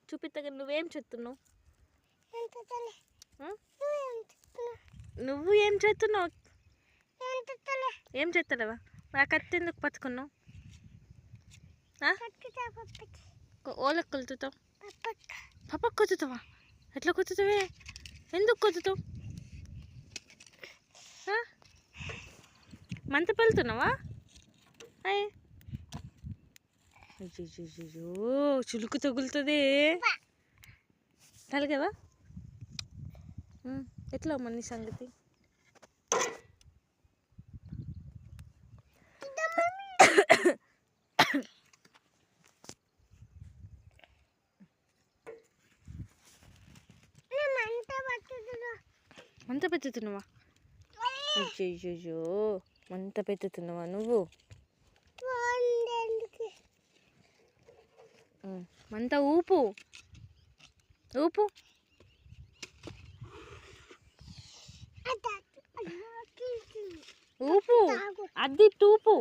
చూపిస్తాగా నువ్వేం చెప్తున్నావు? నువ్వు ఏం చేస్తున్నావు? ఏం చేస్తలేవా? మరి ఆ కత్తి ఎందుకు పట్టుకున్నావు? ఓలకు కొలుతావు? పప్పకు కొలుతావా? ఎట్లా కొలుతావే? ఎందుకు కొలుతావు? మంత పెళ్తున్నావా? అయ్యో చులుకు తగులుతుంది. తలగవా? ఎట్లా మనీ సంగతి? మంత పెట్టుతున్నావా? అయ్యో మంత పెట్టుతున్నావా నువ్వు? మంత ఊపు ఊపు. ఊపు అది టూపు.